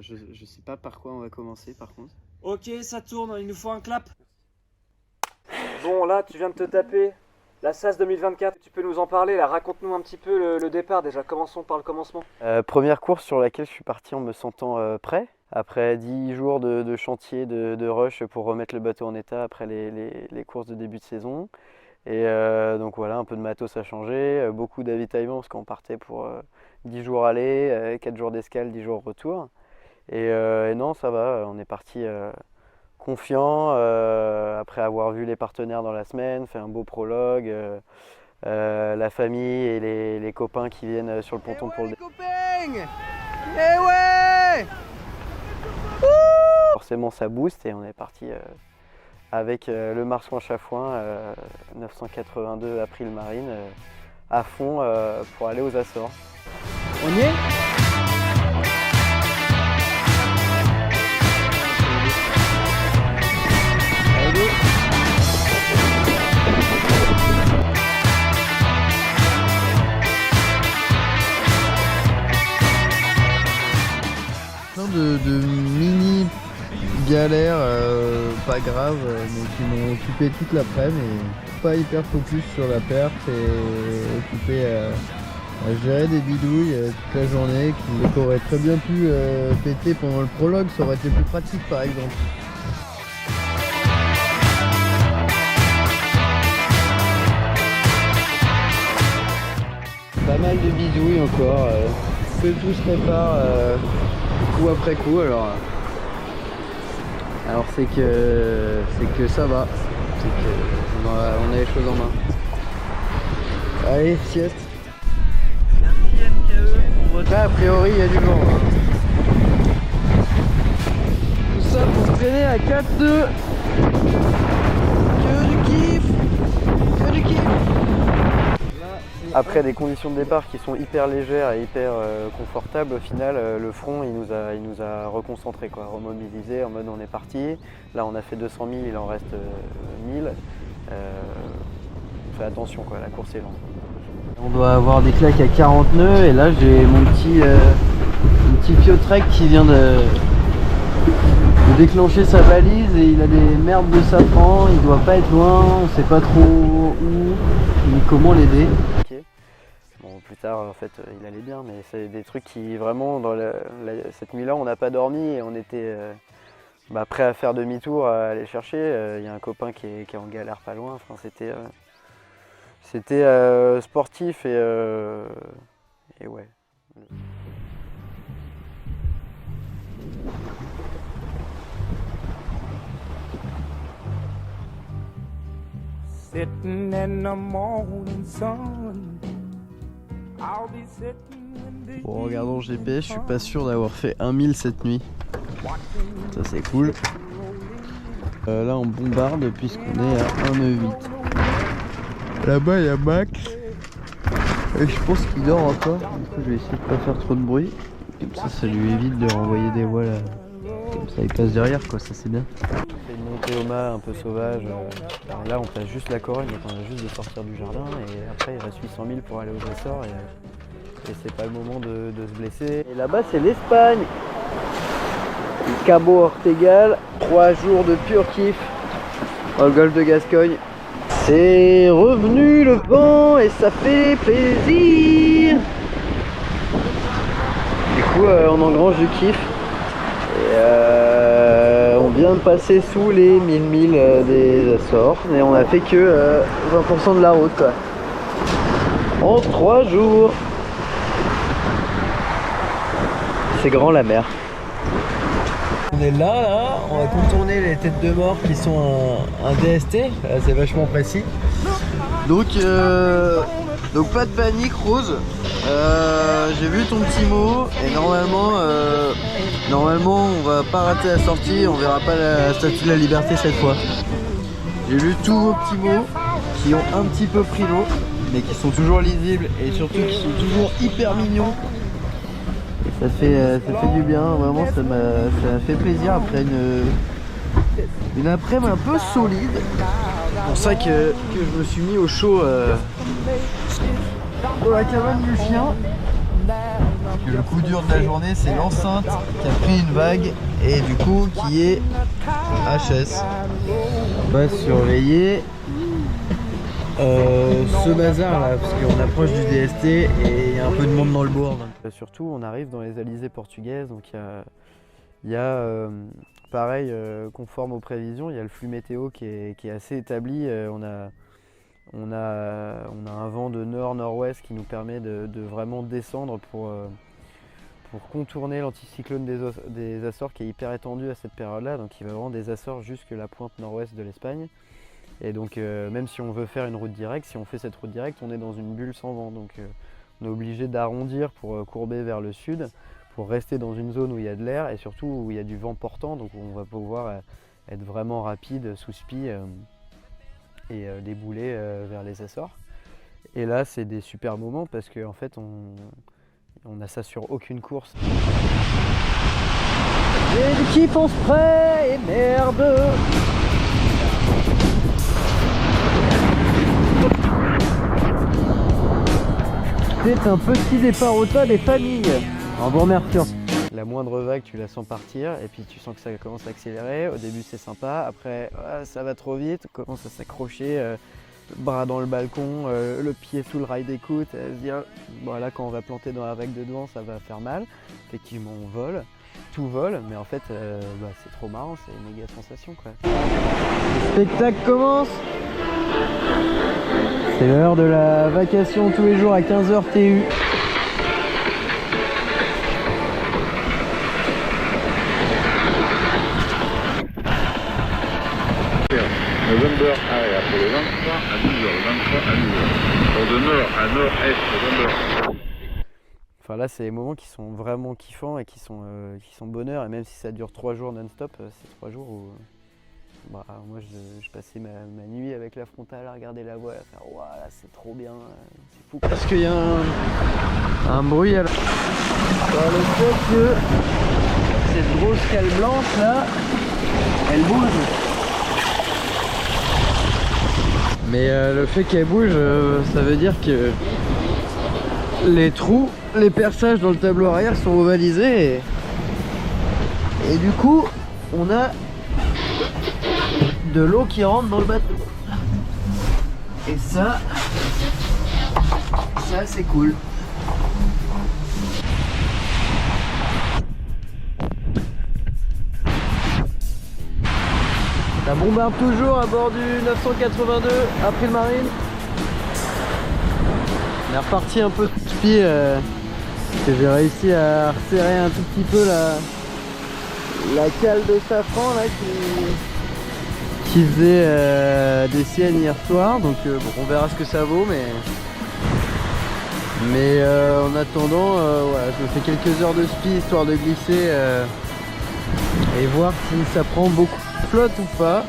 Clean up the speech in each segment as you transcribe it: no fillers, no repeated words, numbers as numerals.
je sais pas par quoi on va commencer par contre. Ok, ça tourne, il nous faut un clap. Bon, là, tu viens de te taper la SAS 2024. Tu peux nous en parler, là, raconte-nous un petit peu le départ déjà. Commençons par le commencement. Première course sur laquelle je suis parti en me sentant prêt. Après 10 jours de chantier, de rush pour remettre le bateau en état après les courses de début de saison. Et donc voilà, un peu de matos à changer, beaucoup d'avitaillement parce qu'on partait pour 10 jours aller, 4 jours d'escale, 10 jours retour. Et non, ça va, on est parti confiant après avoir vu les partenaires dans la semaine, fait un beau prologue, la famille et les copains qui viennent sur le ponton pour le départ. Eh ouais! Forcément ça booste et on est parti avec le Marsouin Chafouin 982 April Marine à fond pour aller aux Açores. On y est? Plein de mini galères, pas graves, mais qui m'ont occupé toute l'après-midi et pas hyper focus sur la perf et occupé à gérer des bidouilles toute la journée qui aurait très bien pu péter pendant le prologue, ça aurait été plus pratique par exemple. Pas mal de bidouilles encore, que tout se répare coup après coup alors c'est que ça va, c'est que on a les choses en main. Allez, sieste. Là a priori il y a du vent. Tout ça pour traîner à 4-2. Que du kiff. Que du kiff. Après des conditions de départ qui sont hyper légères et hyper confortables, au final le front il nous a reconcentré quoi, remobilisé en mode on est parti. Là on a fait 200 000, il en reste 1000. On fait attention quoi, la course est lente. On doit avoir des claques à 40 nœuds et là j'ai mon petit Piotrek qui vient de déclencher sa balise et il a des merdes de safran, il doit pas être loin, on sait pas trop où ni comment l'aider. Bon, plus tard en fait il allait bien, mais c'est des trucs qui vraiment dans cette nuit là on n'a pas dormi et on était prêt à faire demi-tour, à aller chercher. Il y a un copain qui est en galère pas loin, enfin, c'était sportif et ouais. Sitting in the morning sun. I'll be sitting in the Bon, regardons le GPS, je suis pas sûr d'avoir fait 1000 cette nuit. Ça c'est cool. Là on bombarde puisqu'on est à 1,8. Là-bas il y a Max. Et je pense qu'il dort encore. Du coup je vais essayer de pas faire trop de bruit. Comme ça lui évite de renvoyer des voiles. Comme ça il passe derrière quoi, ça c'est bien. On fait une montée au mât un peu sauvage. Là on passe juste la Corogne, donc on a juste de sortir du jardin et après il reste 800 000 pour aller aux Açores et c'est pas le moment de se blesser. Et là-bas c'est l'Espagne. Cabo Ortegal, 3 jours de pur kiff dans le golfe de Gascogne. C'est revenu le vent et ça fait plaisir. Du coup on engrange du kiff. Et on vient de passer sous les 1000 milles des Açores et on a fait que 20% de la route quoi. En 3 jours. C'est grand la mer. On est là, on va contourner les têtes de mort qui sont un DST, là c'est vachement précis. Donc pas de panique Rose, j'ai vu ton petit mot et normalement on va pas rater la sortie, on verra pas la statue de la liberté cette fois. J'ai lu tous vos petits mots qui ont un petit peu pris l'eau mais qui sont toujours lisibles et surtout qui sont toujours hyper mignons. Ça fait du bien, vraiment ça m'a fait plaisir après une après-midi un peu solide. C'est pour ça que je me suis mis au chaud dans la cabane du chien. que le coup dur de la journée, c'est l'enceinte qui a pris une vague et du coup qui est HS. On va surveiller ce bazar là, parce qu'on approche du DST et il y a un peu de monde dans le board. Surtout, on arrive dans les alizés portugaises, donc il y a pareil, conforme aux prévisions, il y a le flux météo qui est assez établi. On a un vent de nord-nord-ouest qui nous permet de vraiment descendre pour contourner l'anticyclone des Açores qui est hyper étendu à cette période-là. Donc il va vraiment des Açores jusque la pointe nord-ouest de l'Espagne. Et donc même si on veut faire une route directe, si on fait cette route directe, on est dans une bulle sans vent. Donc on est obligé d'arrondir pour courber vers le sud, pour rester dans une zone où il y a de l'air et surtout où il y a du vent portant, donc où on va pouvoir être vraiment rapide sous spi et débouler vers les Açores. Et là c'est des super moments parce qu'en fait on a ça sur aucune course. Et du kiff on se prêt et merde. C'est un petit départ au tas des familles. En vous remerciant. La moindre vague, tu la sens partir et puis tu sens que ça commence à accélérer. Au début, c'est sympa. Après, ça va trop vite. On commence à s'accrocher, bras dans le balcon, le pied sous le rail d'écoute. Se dire, bon, là, quand on va planter dans la vague de devant, ça va faire mal. Effectivement, on vole. Tout vole, mais en fait, c'est trop marrant. C'est une méga sensation, quoi. Le spectacle commence. C'est l'heure de la vacation tous les jours à 15h TU. November area pour le 23 à 12h, le 23 à 12h. Pour de nord à nord-est, November. Enfin là, c'est des moments qui sont vraiment kiffants et qui sont bonheur. Et même si ça dure 3 jours non-stop, c'est 3 jours où moi je passais ma nuit avec la frontale à regarder la voile, à faire waouh, là c'est trop bien, c'est fou. Parce qu'il y a un bruit à la... Dans le fait que cette grosse cale blanche là, elle bouge. Mais le fait qu'elle bouge, ça veut dire que les trous, les perçages dans le tableau arrière sont ovalisés et du coup on a de l'eau qui rentre dans le bateau. Et ça c'est cool. Ça bombarde toujours à bord du 982 April Marine. On est reparti un peu de spi, que j'ai réussi à resserrer un tout petit peu la cale de safran là qui faisait des siennes hier soir. Donc bon, on verra ce que ça vaut, mais en attendant voilà, je me fais quelques heures de spi histoire de glisser et voir si ça prend beaucoup de flotte ou pas.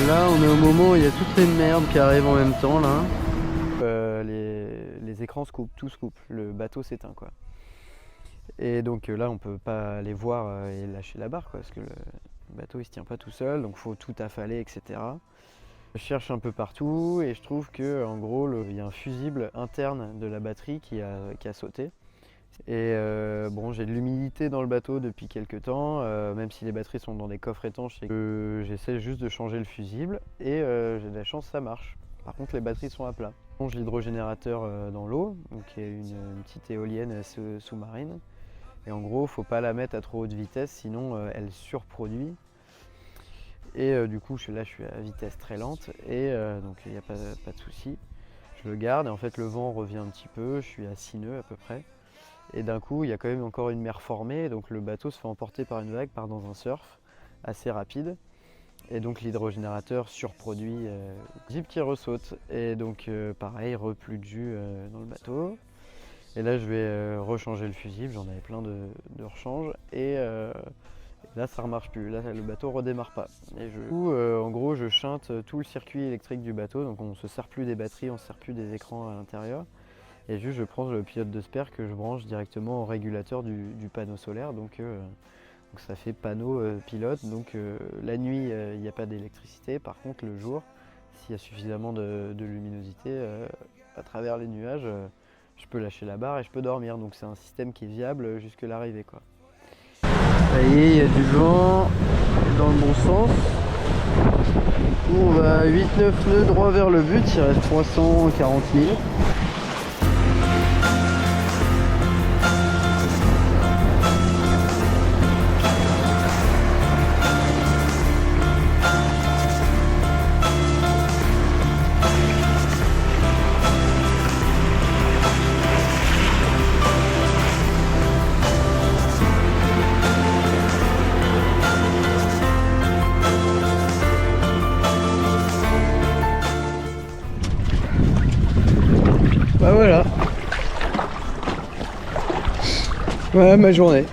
Là on est au moment où il y a toutes les merdes qui arrivent en même temps là. Les écrans se coupent, tout se coupe, le bateau s'éteint quoi. Et donc là on peut pas aller voir et lâcher la barre quoi, parce que le bateau il se tient pas tout seul, donc faut tout affaler, etc. Je cherche un peu partout et je trouve que en gros il y a un fusible interne de la batterie qui a sauté. Et bon, j'ai de l'humidité dans le bateau depuis quelques temps, même si les batteries sont dans des coffres étanches, c'est que j'essaie juste de changer le fusible et j'ai de la chance, ça marche. Par contre les batteries sont à plat. Je plonge l'hydrogénérateur dans l'eau, donc qui est une petite éolienne sous-marine. Et en gros, faut pas la mettre à trop haute vitesse, sinon elle surproduit. Et du coup, là je suis à vitesse très lente et donc il n'y a pas de souci. Je le garde et en fait le vent revient un petit peu, je suis à 6 nœuds à peu près. Et d'un coup, il y a quand même encore une mer formée, donc le bateau se fait emporter par une vague, part dans un surf assez rapide. Et donc l'hydrogénérateur surproduit, zip qui ressaute. Et donc pareil, plus de jus dans le bateau. Et là je vais rechanger le fusible, j'en avais plein de rechanges. Et Et là ça remarche plus, là le bateau redémarre pas. Et du coup, en gros je chinte tout le circuit électrique du bateau, donc on se sert plus des batteries, on se sert plus des écrans à l'intérieur. Et juste je prends le pilote de spare que je branche directement au régulateur du panneau solaire, donc ça fait panneau pilote, donc la nuit il n'y a pas d'électricité, par contre le jour, s'il y a suffisamment de luminosité à travers les nuages, je peux lâcher la barre et je peux dormir, donc c'est un système qui est viable jusque l'arrivée, quoi. Ça y est, il y a du vent dans le bon sens. On va 8-9 nœuds droit vers le but, il reste 340 000. Bah voilà. Voilà ma journée.